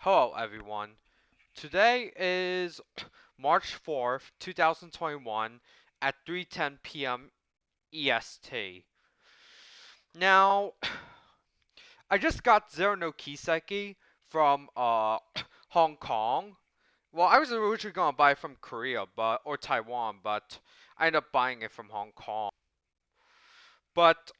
Hello everyone. Today is March 4th, 2021 at 3:10 p.m. EST. Now, I just got Zero no Kiseki from Hong Kong. Well, I was originally going to buy it from Korea, or Taiwan, but I ended up buying it from Hong Kong. But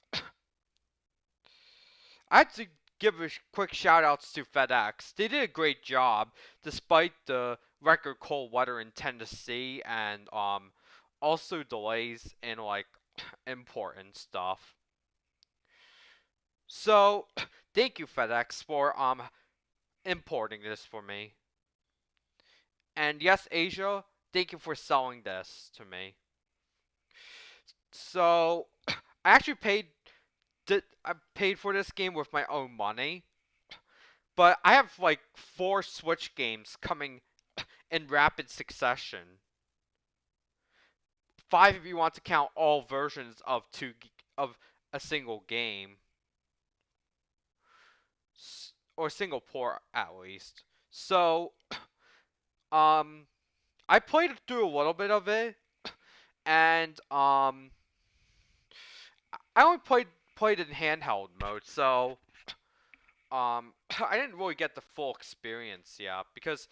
I had to give a quick shout outs to FedEx. They did a great job despite the record cold weather in Tennessee and also delays in like import and stuff. So thank you FedEx for importing this for me. And yes, Asia, thank you for selling this to me. So I actually I paid for this game with my own money. But I have like 4 Switch games coming in rapid succession. 5 if you want to count all versions of a single game. Or single port at least. So I played through a little bit of it and I only played in handheld mode, so I didn't really get the full experience yet, because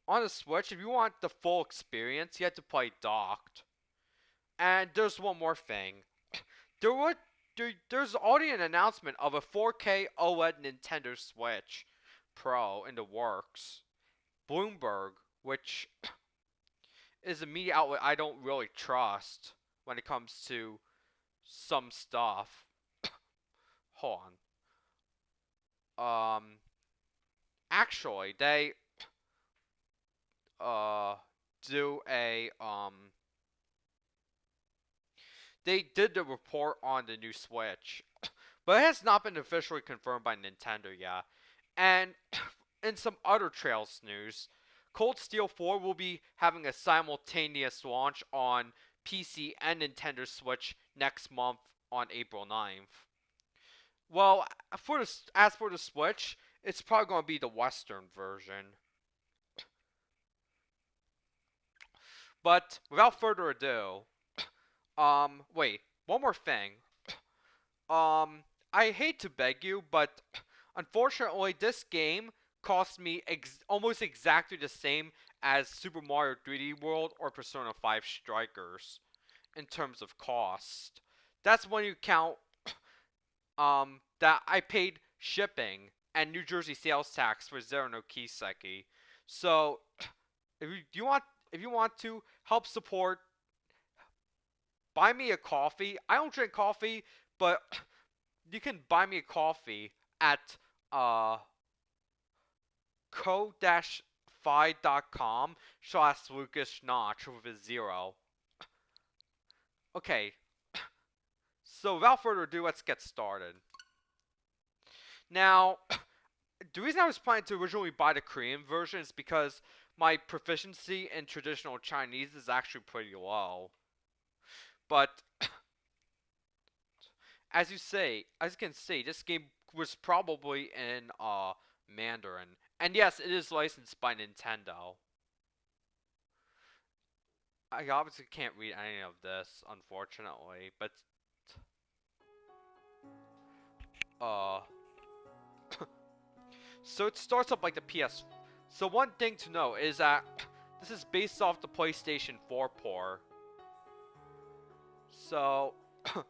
on the Switch, if you want the full experience, you have to play docked. And there's one more thing. There's already an announcement of a 4K OLED Nintendo Switch Pro in the works. Bloomberg, which is a media outlet I don't really trust when it comes to some stuff. Hold on. Actually, they they did the report on the new Switch, but it has not been officially confirmed by Nintendo yet. And in some other Trails news, Cold Steel 4 will be having a simultaneous launch on PC and Nintendo Switch next month on April 9th. Well, as for the Switch, it's probably going to be the Western version. But without further ado, wait, one more thing. I hate to beg you, but unfortunately, this game cost me almost exactly the same as Super Mario 3D World or Persona 5 Strikers in terms of cost. That's when you count that I paid shipping and New Jersey sales tax for Zero no Kiseki. So if you want to help support, buy me a coffee. I don't drink coffee, but you can buy me a coffee at ko-fi.com/LucasNotch with a 0. Okay, so without further ado, let's get started. Now, the reason I was planning to originally buy the Korean version is because my proficiency in traditional Chinese is actually pretty low. But as you can see, this game was probably in Mandarin. And yes, it is licensed by Nintendo. I obviously can't read any of this, unfortunately, but so it starts up like the PS. So one thing to know is that this is based off the PlayStation 4 port. So you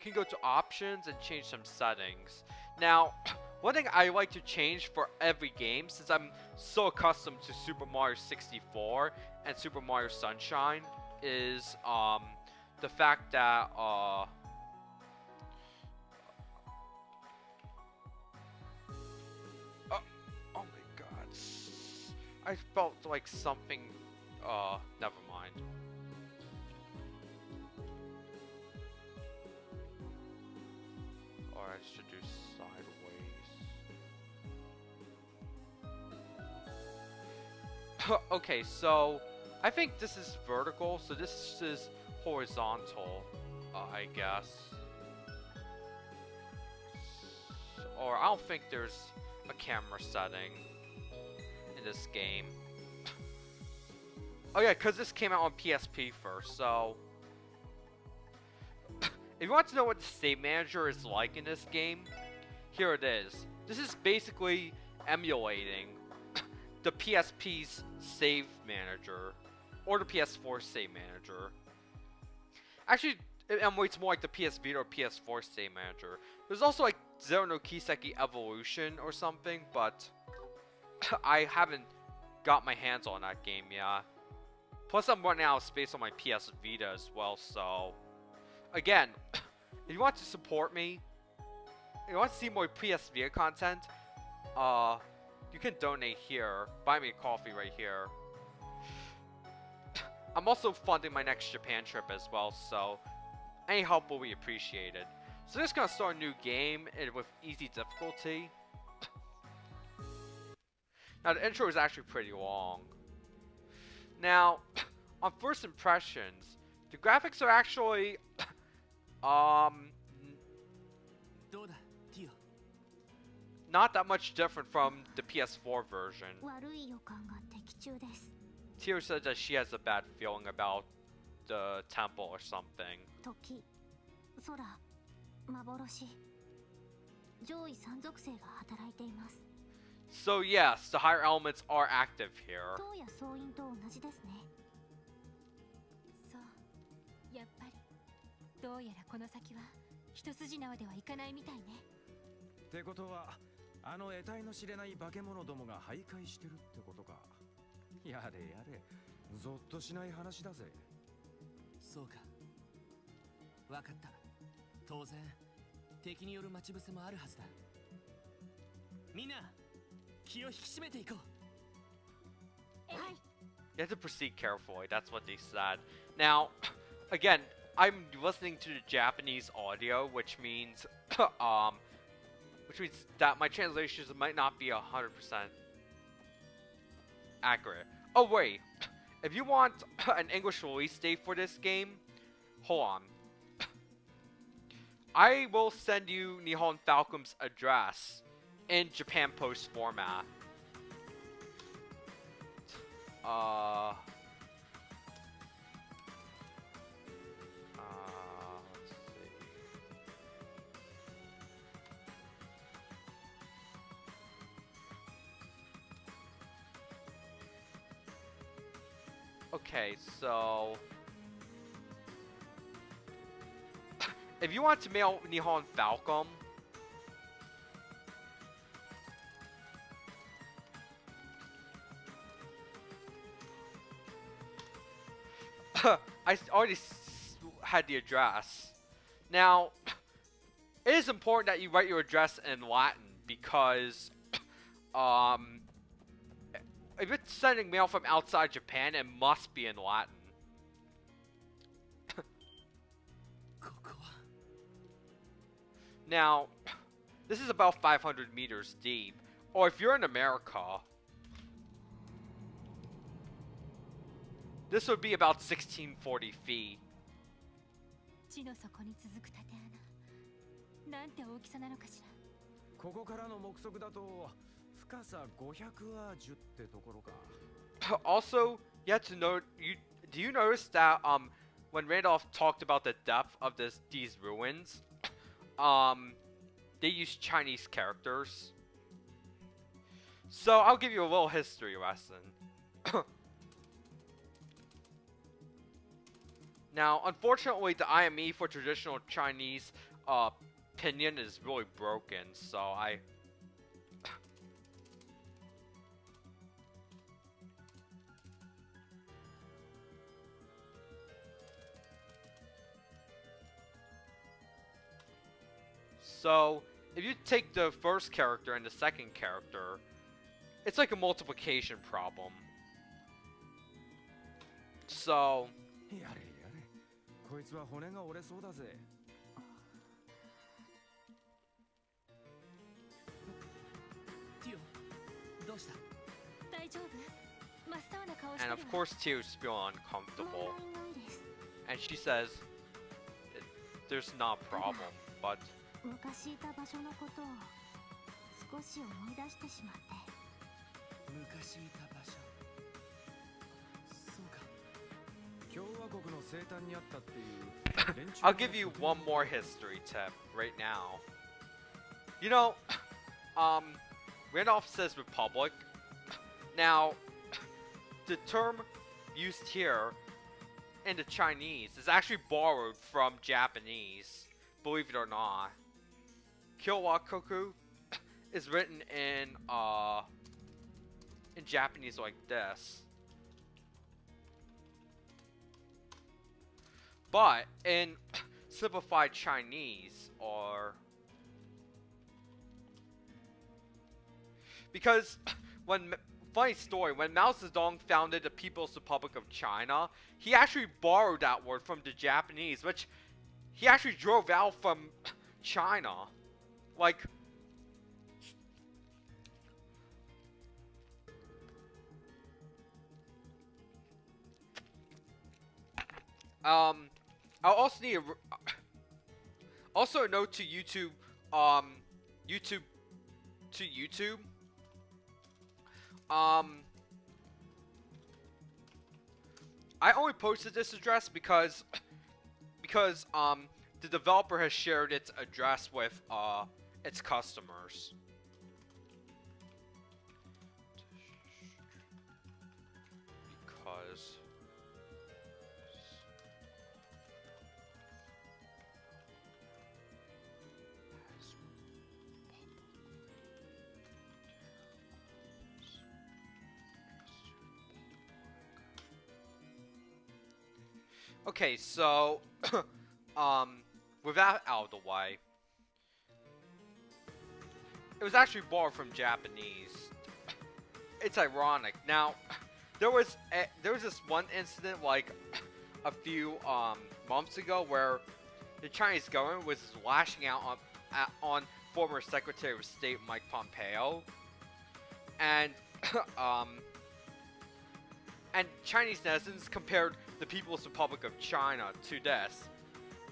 can go to options and change some settings. Now, one thing I like to change for every game, since I'm so accustomed to Super Mario 64 and Super Mario Sunshine, is the fact that oh my god, I felt like something. Never mind. Or I should do sideways. Okay, so I think this is vertical, so this is horizontal, I guess. Or I don't think there's a camera setting in this game. Oh yeah, because this came out on PSP first, so... If you want to know what the save manager is like in this game, here it is. This is basically emulating the PSP's save manager, or the PS4 save manager. Actually, it emulates more like the PS Vita or PS4 save manager. There's also like Zero no Kiseki Evolution or something, but I haven't got my hands on that game yet. Plus I'm running out of space on my PS Vita as well, so... Again, if you want to support me, if you want to see more PS Vita content, you can donate here. Buy me a coffee right here. I'm also funding my next Japan trip as well, so any help will be appreciated. So just gonna start a new game with easy difficulty. Now the intro is actually pretty long. Now, on first impressions, the graphics are actually not that much different from the PS4 version. Tio says that she has a bad feeling about the temple or something. So yes, the higher elements are active here. You have to proceed carefully, that's what they said. Now, again, I'm listening to the Japanese audio, which means that my translations might not be 100% accurate. Oh wait, if you want an English release date for this game, hold on. I will send you Nihon Falcom's address in Japan Post format. Let's see. Okay, so if you want to mail Nihon Falcom, I already had the address. Now, it is important that you write your address in Latin because, if it's sending mail from outside Japan, it must be in Latin. Now, this is about 500 meters deep, or if you're in America, this would be about 1640 feet. Also, you have to note, do you notice that when Randolph talked about the depth of these ruins, they use Chinese characters? So I'll give you a little history lesson. Now, unfortunately, the IME for traditional Chinese pinyin is really broken, so So, if you take the first character and the second character, it's like a multiplication problem. So... And of course Tio's feeling uncomfortable. And she says, there's not a problem, but... 少し思い出してしまって。昔いた場所。そうか。共和国の西端にあったっていう連中。I'll give you one more history tip right now. You know, Randolph says republic. Now, the term used here in the Chinese is actually borrowed from Japanese, believe it or not. Kyowakoku is written in Japanese like this. But in simplified Chinese, or because funny story, when Mao Zedong founded the People's Republic of China, he actually borrowed that word from the Japanese, which he actually drove out from China. Like, I'll also need also a note to YouTube, YouTube. I only posted this address because the developer has shared its address with its customers. Because okay, so with that out of the way, it was actually borrowed from Japanese. It's ironic. Now, there was this one incident like a few months ago where the Chinese government was lashing out on former Secretary of State Mike Pompeo, and and Chinese netizens compared the People's Republic of China to this.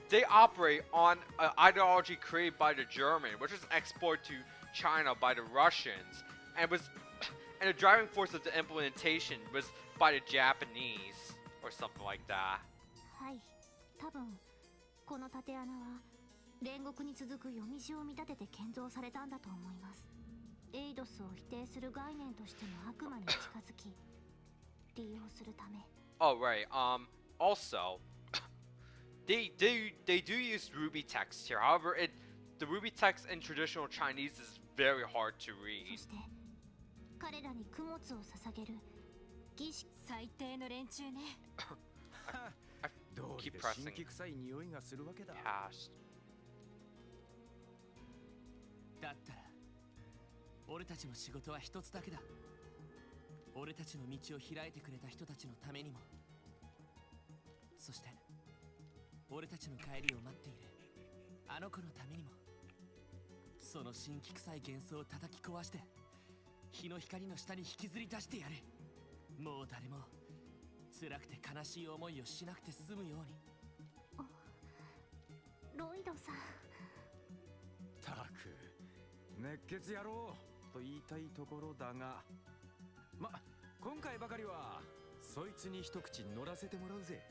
They operate on an ideology created by the Germans, which was exported to China by the Russians, and the driving force of the implementation was by the Japanese, or something like that. はい、多分この縦穴は煉獄に続く読み字を見立てて建造されたんだと思います。エイドスを否定する概念としての悪魔に近づき、利用するため。Oh right. Also, they do use Ruby text here. However, the Ruby text in traditional Chinese is very hard to read. そして彼らに供物を捧げる儀式。最低の連中ね。I keep pressing past. だったら俺たちの仕事は一つだけだ。俺たちの道を開いてくれた人たちのためにも、そして俺たちの帰りを待っているあの子のためにも、その神気臭い幻想を叩き壊して日の光の下に引きずり出してやる。もう誰も辛くて悲しい思いをしなくて済むように。ロイドさん。たく熱血野郎と言いたいところだが、今回ばかりはそいつに一口乗らせてもらうぜ。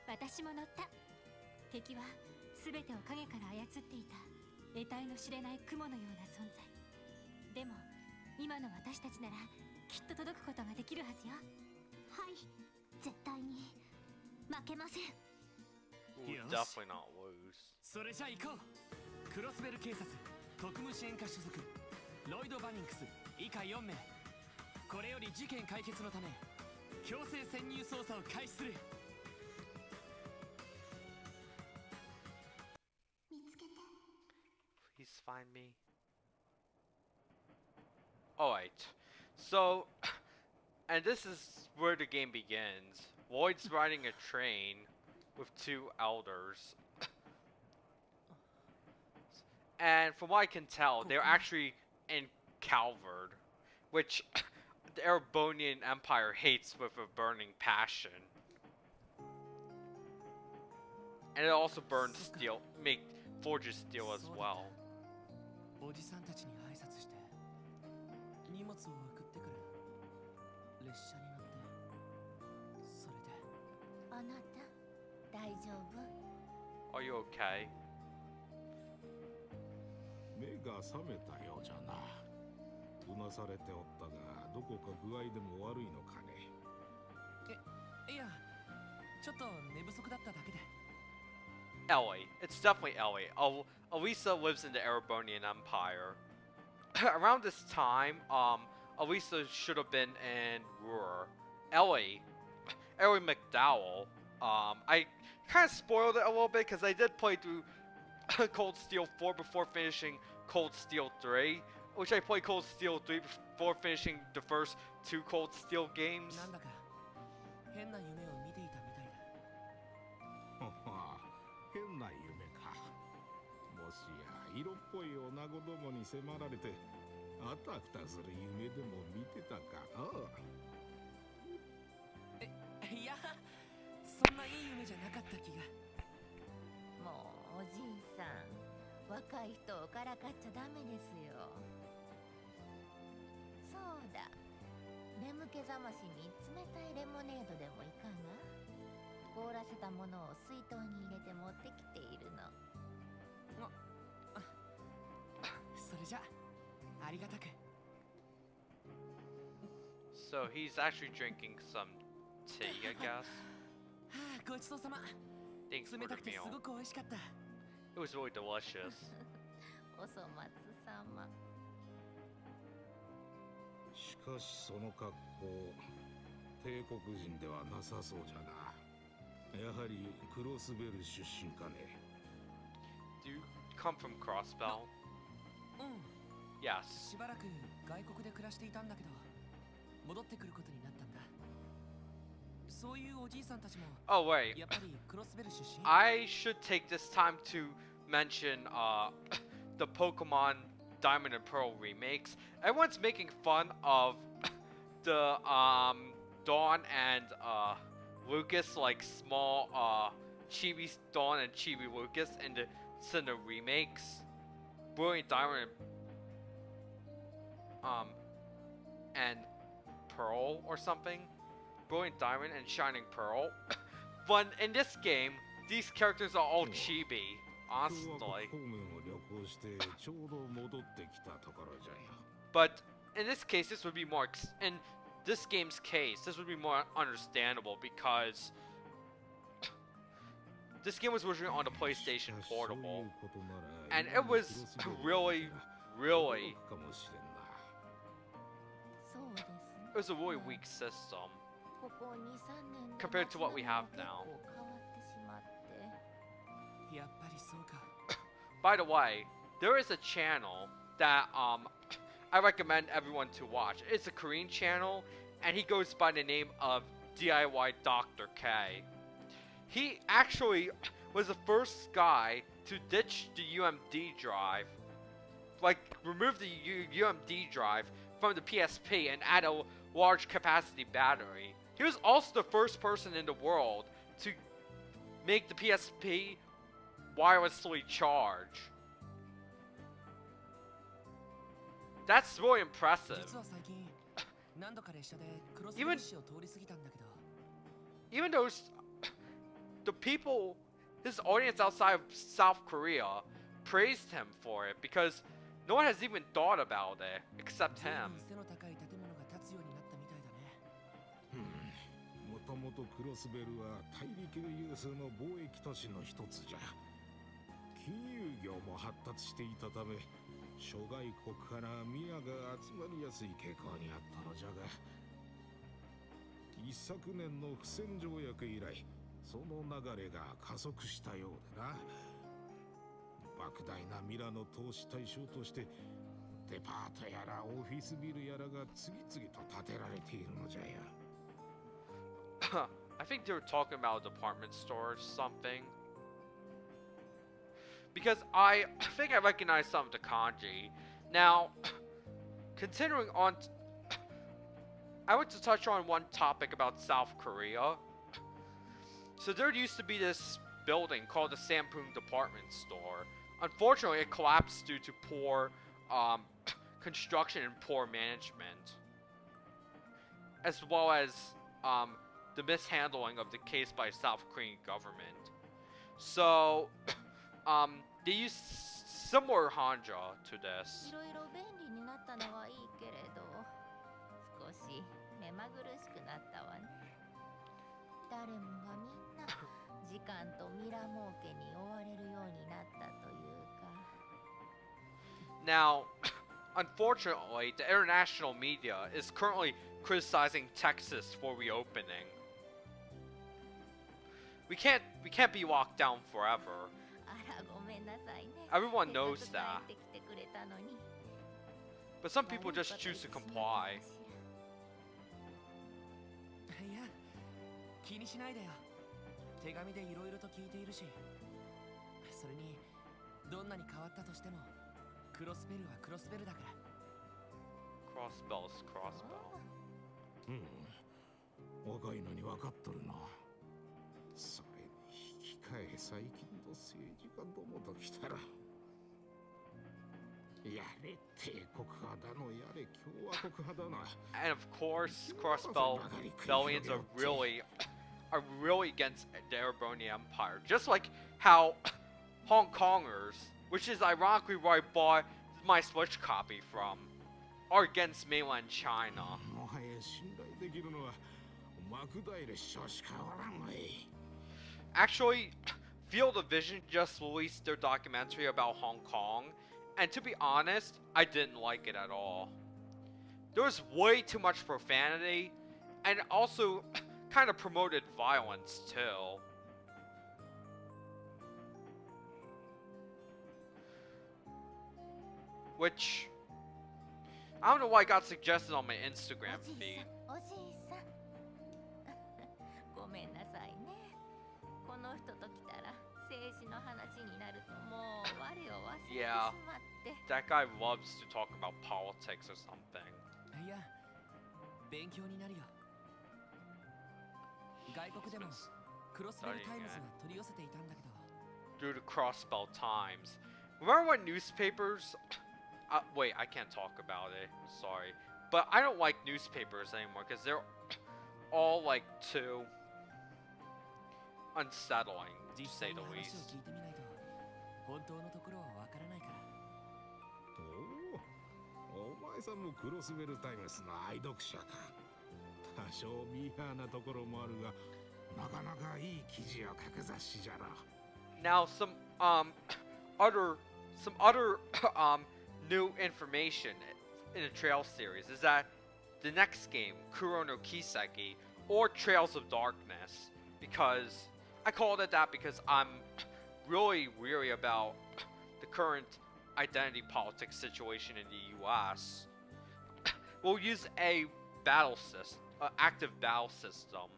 私も乗った。敵は全てを影から操っていた得体の知れない雲のような存在。でも今の私たちならきっと届くことができるはずよ。はい、絶対に負けません。We'll definitely not lose. それじゃ行こう。クロスベル警察特務支援課所属ロイド・バニンクス以下4名。これより事件解決のため強制潜入捜査を開始する。見つけて。Please find me. Alright, so, and this is where the game begins. Lloyd's riding a train with two elders. And from what I can tell, they're actually in Calvard, which the Erebonian Empire hates with a burning passion. And it also burns steel, forges steel as well. おじさんたちに挨拶して荷物を送ってくる。列車に乗ってそれで。あなた大丈夫？ Are you okay? 目が覚めたようじゃな。うなされておったが、どこか具合でも悪いのかね。いや、ちょっと寝不足だっただけで。Ellie. It's definitely Ellie. Elisa lives in the Erebonian Empire. Around this time, Elisa should have been in Ruhr. Ellie McDowell. I kind of spoiled it a little bit because I did play through Cold Steel 4 before finishing Cold Steel 3, which I played Cold Steel 3 before finishing the first 2 Cold Steel games. なんだか変な夢を見ていたみたいだ。変な夢か。もしや色っぽい女子供に迫られてあたふたする夢でも見てたかな。いや、そんないい夢じゃなかった気が。もうおじいさん、若い人をからかっちゃダメですよ。そうだ、眠気覚ましに冷たいレモネードでもいかが？凍らせたものを水筒に入れて持ってきているの。それじゃありがたく。 So he's actually drinking some tea, I guess. はあ、ごちそうさま。 Thanks for 冷 the たくてす meal. ごく美味しかった。 It was really delicious. お粗末様。しかしその格好、帝国人ではなさそうじゃな。やはりクロスベル出身かね。Do you come from Crossbell? うん。 Yes. しばらく外国で暮らしていたんだけど、戻ってくることになったんだ。そういうおじいさんたちも Oh wait, やっぱりクロスベル出身。 I should take this time to mention the Pokemon Diamond and Pearl remakes. Everyone's making fun of the Dawn and Lucas, like small Chibi Dawn and Chibi Lucas in the Cinder remakes. Brilliant Diamond and Pearl or something. Brilliant Diamond and Shining Pearl. But in this game, these characters are all chibi, 共和 honestly. 国方面を旅行してちょうど戻ってきたところじゃよ。 But in this case, this would be more. In this game's case, this would be more understandable because this game was originally on the PlayStation しかしそういう Portable, ことなら and 今 it の was クロスベル really, really. かもしれんな。そうですね。 It was a really weak system. ここ2、3年で Compared to what we have 街並み now. が結構変わってしまって。やっぱりそうか。 By the way, there is a channel that I recommend everyone to watch. It's a Korean channel, and he goes by the name of DIY Dr. K. He actually was the first guy to ditch the UMD drive, like remove the UMD drive from the PSP and add a large capacity battery. He was also the first person in the world to make the PSP wirelessly charge. That's really impressive. 実は最近何度か列車でクロスベル市を通り過ぎたんだけど、 Even those, the people, his audience outside of South Korea praised him for it because no one has even thought about it except 随分 him. 背の高い建物が建つようになったみたいだね。もともとクロスベルは大陸有数の貿易都市の一つじゃ。金融業も発達していたため、諸外国から宮が集まりやすい傾向にあったのじゃが、一昨年の不戦条約以来、その流れが加速したようでな。莫大なミラの投資対象として、デパートやらオフィスビルやらが次々と建てられているのじゃよ。I think they were talking about a department store or something. Because I think I recognize some of the kanji. Now, continuing on, I want to touch on one topic about South Korea. So there used to be this building called the Sampoong Department Store. Unfortunately, it collapsed due to poor construction and poor management, as well as the mishandling of the case by South Korean government. So they use similar hanja to this. いろいろ便利になったのはいいけれど、少し目まぐるしくなったわね。誰もがみんな時間とミラ儲けに追われるようになったというか。Now, unfortunately, the international media is currently criticizing Texas for reopening. We can't be locked down forever. あらごめんなさいね。 Everyone knows せっか that. く帰ってきてくれたのに。 But some people just choose to comply. いや、気にしないでよ。手紙でいろいろと聞いているし、それにどんなに変わったとしてもクロスベルはクロスベルだから。 Crossbell's crossbell. 若いのに分かっとるな。それに引き換え最近の政治家どもときたら、やれ帝国派だのやれ共和国派だな。 And of course, crossbell rebellions are really against the Araboni Empire. Just like how Hong Kongers, which is ironically where I bought my Switch copy from, are against mainland China. もはや信頼できるのは幕大列車しかおらんわい。 Actually, Field of Vision just released their documentary about Hong Kong, and to be honest, I didn't like it at all. There was way too much profanity, and also kind of promoted violence too. Which, I don't know why it got suggested on my Instagram おじい feed. さん、おじいさん。ごめんなさいね。この人と来たら政治の話になるともう我を忘れてし Yeah. まって。 That guy loves to talk about politics or something. いや、勉強になるよ。外国でもクロスベルタイムズが取り寄せていたんだけど。 Due to Crossbell Times. Remember when newspapers... wait, I can't talk about it. Sorry. But I don't like newspapers anymore because they're all like too unsettling, to 実 say 際に the 話を least. 聞いてみないと本当のところはわからないから。お前さんもクロスベルタイムスの愛読者か。多少ミーハーなところもあるが、なかなかいい記事を書く雑誌じゃろ。 Now some other new information in the Trail series is that the next game, Kuro no Kiseki, or Trails of Darkness, because I called it that because I'm really weary about the current identity politics situation in the US. We'll use a battle system, active battle system,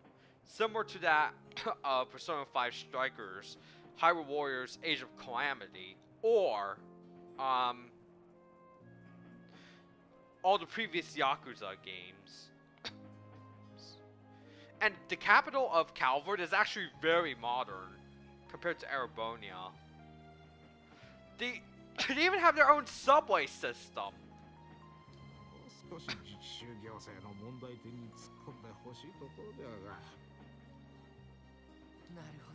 similar to that of Persona 5 Strikers, Hyrule Warriors Age of Calamity, or all the previous Yakuza games. And the capital of Calvert is actually very modern compared to Arabonia. They even have their own subway system. 少し自治州行政の問題点に突っ込んでほしいところではが。なるほ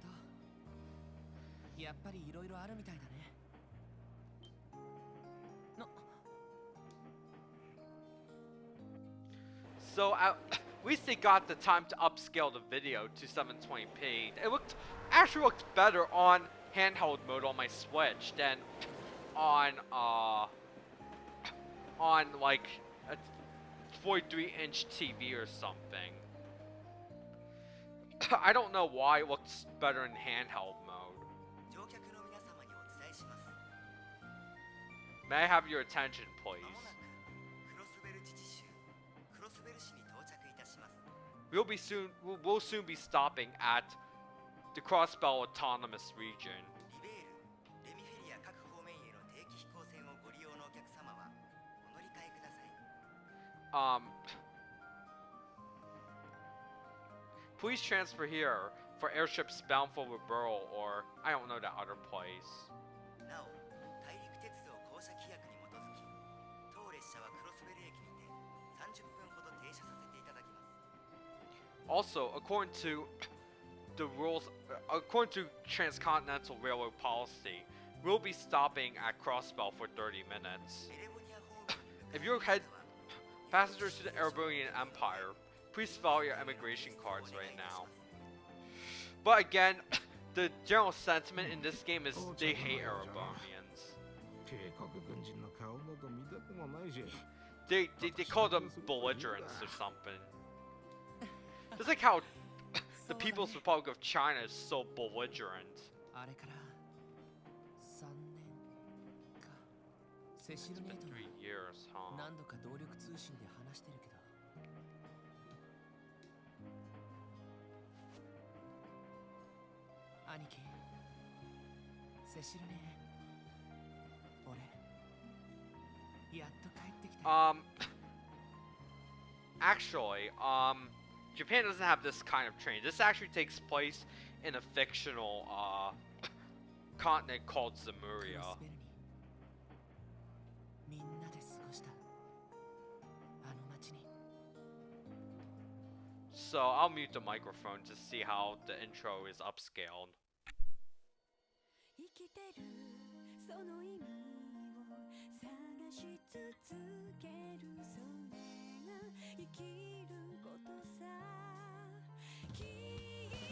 ど。やっぱりいろいろあるみたいだね。So at least they got the time to upscale the video to 720p. It actually looked better on handheld mode on my Switch than on like a 43-inch TV or something. I don't know why it looks better in handheld mode. 乗客の皆様にお伝えします。 May I have your attention, ま please? もなくクロスベル自治州クロスベル市に到着いたします。 We'll soon be stopping at the Crossbell Autonomous Region. リベール、レミフェリア各方面への定期飛行船をご利用のお客様はお乗り換えください。 Please transfer here for airships bound for Liberal or I don't know that other place. なお、大陸鉄道公社規約に基づき Also, according to the rules, according to transcontinental railroad policy, we'll be stopping at Crossbell for 30 minutes. エレボニア方面に向かう If you head passengers to the Erebonian Empire, please follow your immigration cards right now. But again, the general sentiment in this game is they hate Erebonians. 帝国軍人の顔など見たくもないし They call them belligerents or something. It's like how the People's Republic of China is so belligerent. あれから3年か。セシ It's ルネ been ート 3 years, は huh? 何度か動力通信で話してるけど、兄貴、セシルネ、俺やっと帰ってきたよ。Actually, Japan doesn't have this kind of train. This actually takes place in a fictional, continent called クロ Zemuria. スベルにみんなで過ごしたあの街に。 So I'll mute the microphone to see how the intro is upscaled. 生きてるその意味を探し続けるそれが生きることさきっと理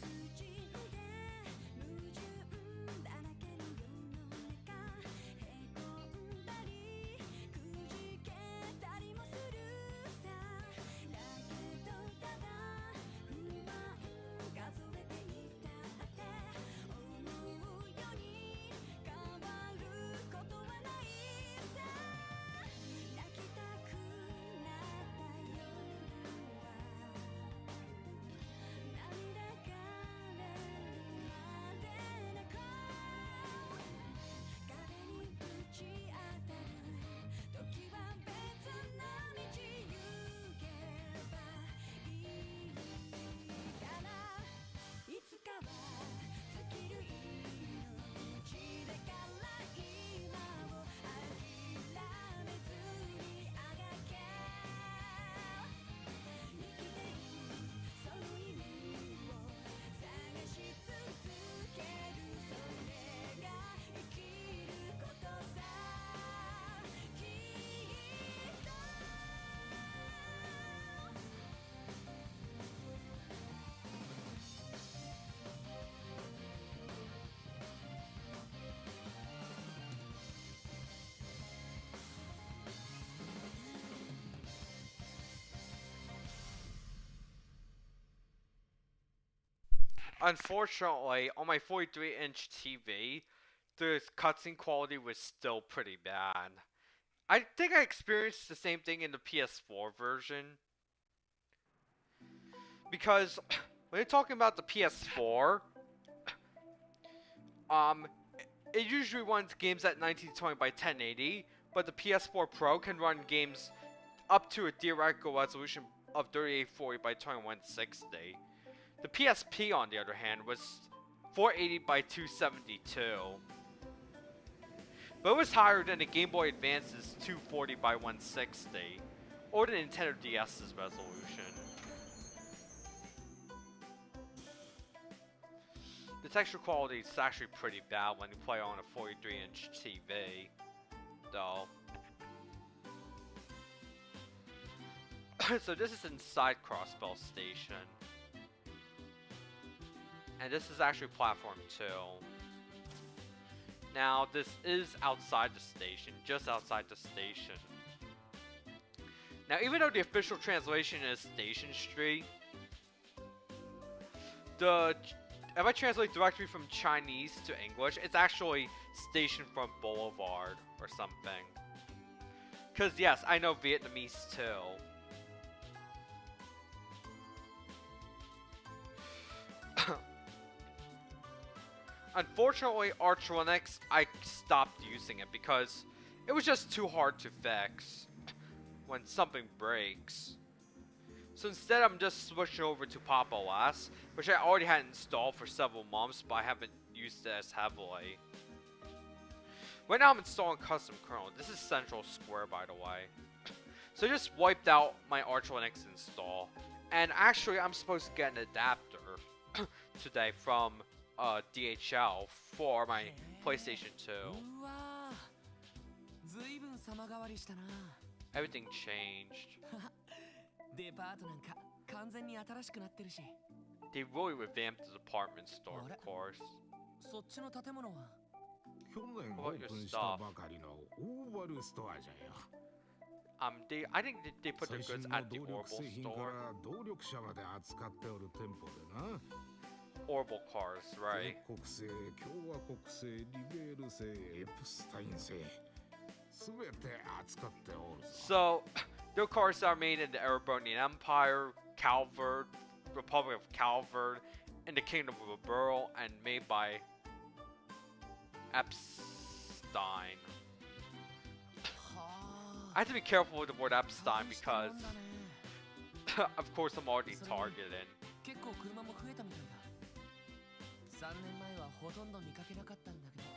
不尽で矛盾だらけの世の中へこんだりくじけたりもするさだけどただ不満数えていたって思うように変わることはないさ泣きたくなった夜は涙がれるまで泣こう壁にぶち当たる時は別の道行けばいいからいつかは尽きる命だから今を諦めずにあがけ生きてるその意味を探し続けるそれが生きることさきっと Unfortunately, on my 43-inch TV, the cutscene quality was still pretty bad. I think I experienced the same thing in the PS4 version. Because when you're talking about the PS4, it usually runs games at 1920 by 1080, but the PS4 Pro can run games up to a theoretical resolution of 3840 by 2160. The PSP, on the other hand, was 480 by 272. But it was higher than the Game Boy Advance's 240 by 160, or the Nintendo DS's resolution. The texture quality is actually pretty bad when you play on a 43-inch TV, though. So this is inside Crossbell Station. And this is actually platform 2. Now, this is outside the station, just outside the station. Now, even though the official translation is Station Street, if I translate directly from Chinese to English, it's actually Station-Front Boulevard or something. Because, yes, I know Vietnamese too. Unfortunately, Arch Linux, I stopped using it because it was just too hard to fix when something breaks. So instead, I'm just switching over to Pop OS, which I already had installed for several months, but I haven't used it as heavily. Right now, I'm installing custom kernel. This is Central Square, by the way. So I just wiped out my Arch Linux install, and actually, I'm supposed to get an adapter today from DHL for my PlayStation 2. うわー、ずいぶん様変わりしたな。 Everything changed. デパートなんか完全に新しくなってるし。 They really revamped the department store, of course. そっちの建物は去年オープンしたばかりのオーバルストアじゃよ。I think they put their 最 goods 新の at the 動力 Orbital 製品か store. ら動力車まで扱っておる店舗でな。 Orbital cars, right? 英国製、共和国製、リベール製、エプスタイン製、すべて扱っておるぞ。 So, their cars are made in the Erebonian Empire, Calvert, Republic of Calvert, and the Kingdom of Burl, and made by Epstein. は I have to be careful with the word あ。 Epstein 大したも because, んだね。 of course, I'm already targeted. 結構車も増えたみたいだ。3年前はほとんど見かけなかったんだけど。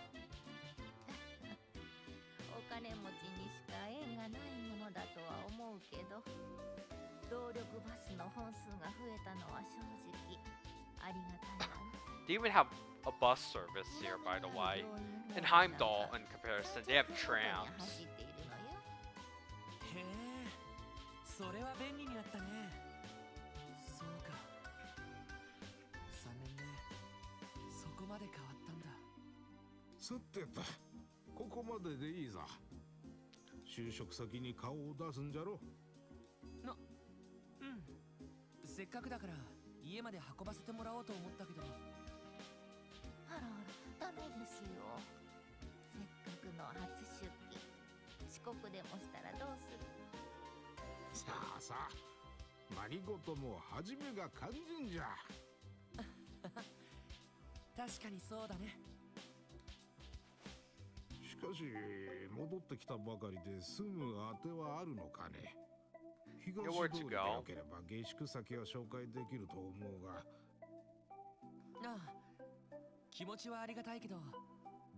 お金持ちにしか縁がないものだとは思うけど、動力バスの本数が増えたのは正直ありがたいわね。 They even have a bus service here, by the way. In Heimdall, in comparison, they have trams. 走っているのよ。へえ、それは便利になったね。そうか。3年目、そこまで変わったんだ。さてと、ここまででいいぞ。就職先に顔を出すんじゃろ。うん。せっかくだから家まで運ばせてもらおうと思ったけど。あらあら、ダメですよ。せっかくの初出勤、遅刻でもしたらどうする？さあさあ、何事も初めが肝心じゃ。確かにそうだね。しかし戻ってきたばかりですぐ当てはあるのかね。東 Yeah, 通 where'd り you で go? よければ下宿先は紹介できると思うが。ああ、気持ちはありがたいけど、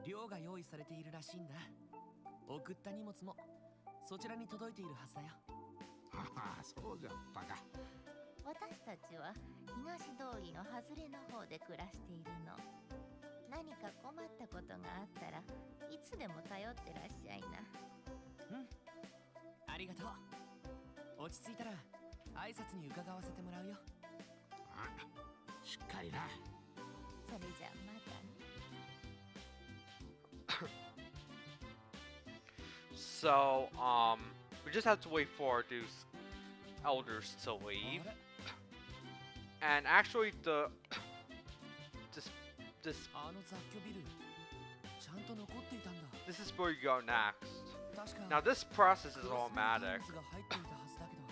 寮が用意されているらしいんだ。送った荷物もそちらに届いているはずだよ。はは、そうじゃったか。私たちは東通りの外れの方で暮らしているの。何か困ったことがあったらいつでも頼ってらっしゃいな。うん、ありがとう。落ち着いたら挨拶に伺わせてもらうよ。あ、しっかりな。それじゃあまたね。So, we just have to wait for our elders to leave. あれ、 And actually, this あの雑居ビルちゃんと残っていたんだ。 this is where you go next. 確か Now, this process is クロス automatic. タイムズが入っていたはずだけど。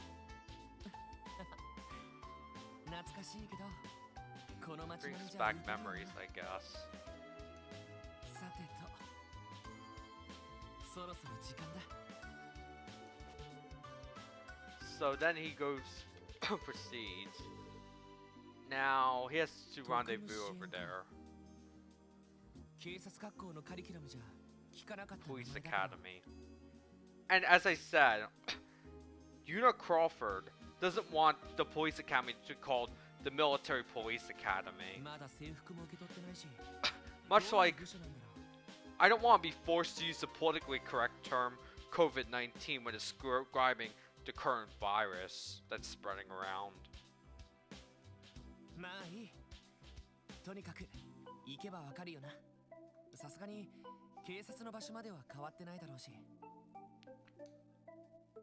懐かしいけど、この街並み Brings じゃ back 似てるな。 memories, I guess. さてと、そろそろ時間だ。 So then he goes, proceeds. Now he has to rendezvous over there. 警察学校のカリキュラムじゃ聞かなかった名前 Police だけど。 Academy. And as I said, Una Crawford doesn't want the police academy to be called the Military Police Academy. まだ制服も受け取ってないし。 Much どういう like 部署なんだろう。 I don't want to be forced to use the politically correct term COVID-19 when describing the current virus that's spreading around. まあいい。とにかく行けばわかるよな。さすがに警察の場所までは変わってないだろうし。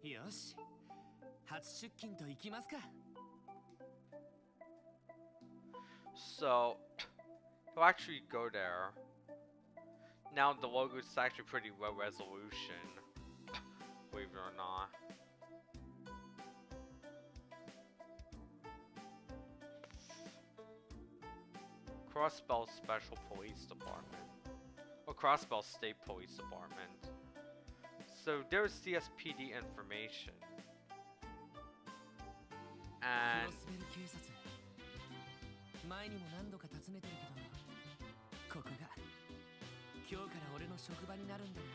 よし、初出勤と行きますか。 So, he'll actually go there. Now the logo is actually pretty low resolution, believe it or not. Crossbell Special Police Department. Or Crossbell State Police Department. So there's CSPD information. And 黒スベル警察前にも何度か訪ねてるけどここが今日から俺の職場になるんだな。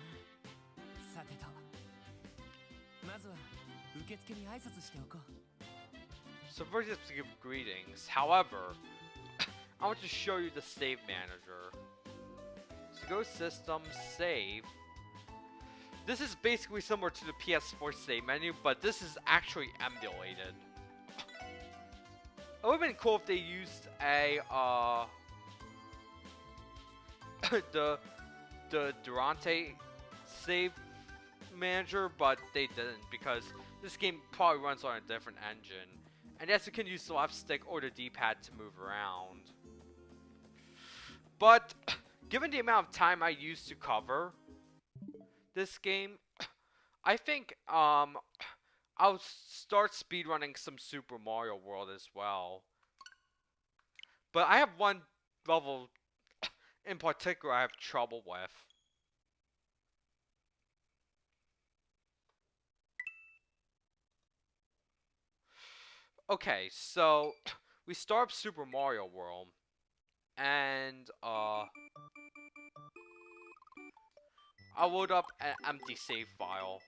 さてとまずは受付に挨拶しておこう。 so first you have to give greetings. However, I want to show you the save manager. So go system, save. This is basically similar to the PS4 save menu, but this is actually emulated. It would have been cool if they used a the Durante save manager, but they didn't because this game probably runs on a different engine. And yes, you can use the left stick or the D-pad to move around. But given the amount of time I used to cover this game, I think I'll start speedrunning some Super Mario World as well. But I have one level in particular I have trouble with. Okay, so we start up Super Mario World, and I'll load up an empty save file.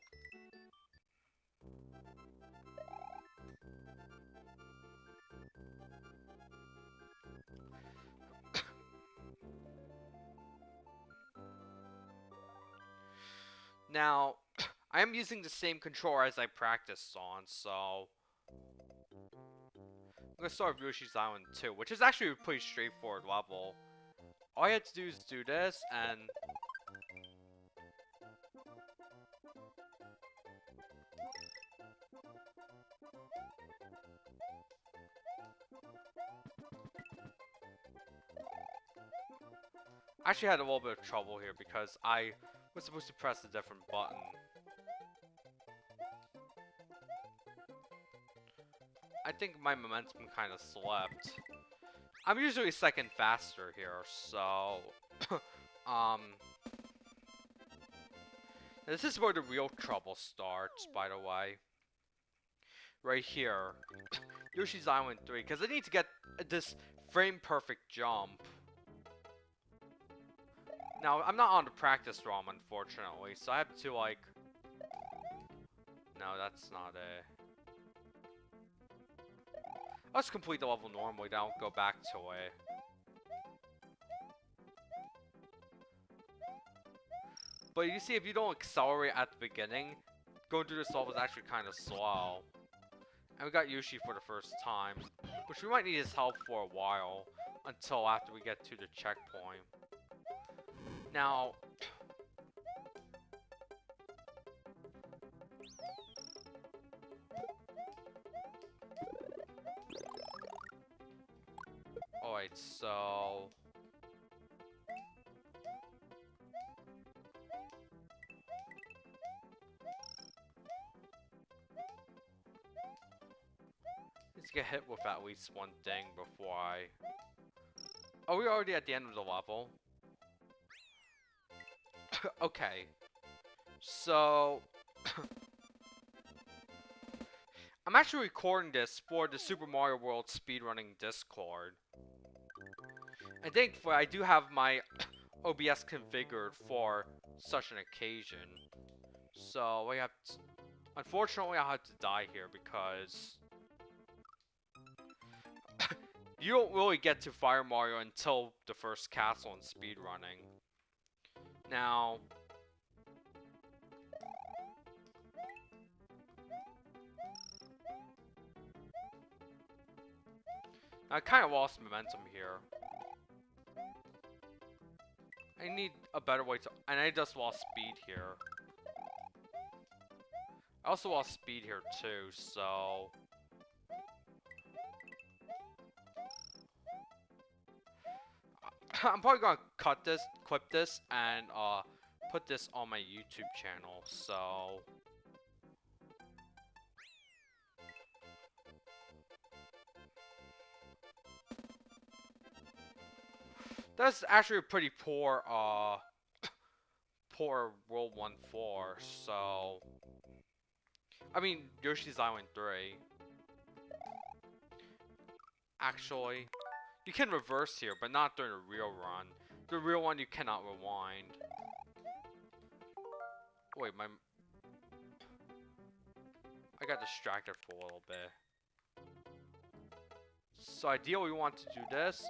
Now, I am using the same controller as I practiced on, so I'm gonna start with Yoshi's Island 2, which is actually a pretty straightforward level. All you have to do is do this, and I actually had a little bit of trouble here because I was supposed to press a different button. I think my momentum kind of slipped. I'm usually second faster here, so this is where the real trouble starts, by the way. Right here, Yoshi's Island 3, because I need to get this frame perfect jump. Now, I'm not on the practice ROM, unfortunately, so I have to, like... No, that's not it. Let's complete the level normally, then I'll go back to it. But you see, if you don't accelerate at the beginning, going through this level is actually kind of slow. And we got Yoshi for the first time, which we might need his help for a while, until after we get to the checkpoint. Now, alright, so let's get hit with at least one thing before I... Are we already at the end of the level? Okay, so I'm actually recording this for the Super Mario World Speedrunning Discord. I think I do have my OBS configured for such an occasion. So we have to, unfortunately I'll have to die here because you don't really get to Fire Mario until the first castle in speedrunning. Now, I kind of lost momentum here. I need a better way to, and I just lost speed here. I also lost speed here too, so I'm probably gonna clip this, and put this on my YouTube channel, so that's actually a pretty poor World 1-4, so I mean Yoshi's Island 3. Actually, you can reverse here, but not during the real run. The real one you cannot rewind. Wait, I got distracted for a little bit. So ideally we want to do this.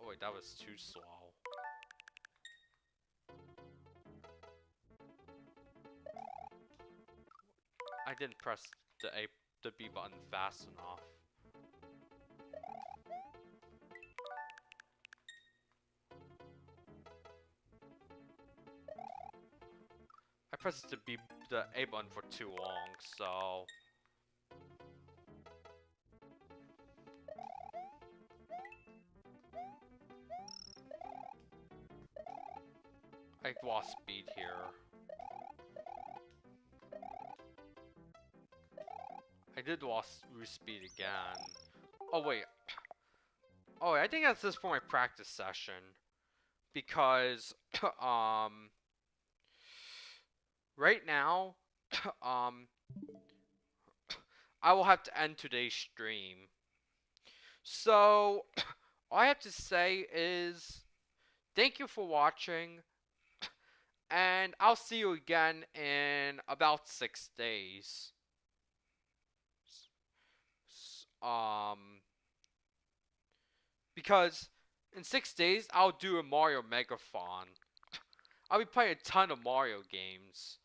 Oh wait, that was too slow. I didn't press the B button fast enough. I pressed the A button for too long, so I lost speed here. I did lose speed again. Oh wait. Oh wait, I think that's just for my practice session. Because right now I will have to end today's stream. So all I have to say is thank you for watching, and I'll see you again in about 6 days. Because in 6 days I'll do a Mario Megathon. I'll be playing a ton of Mario games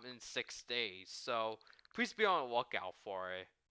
in 6 days, so please be on the lookout for it.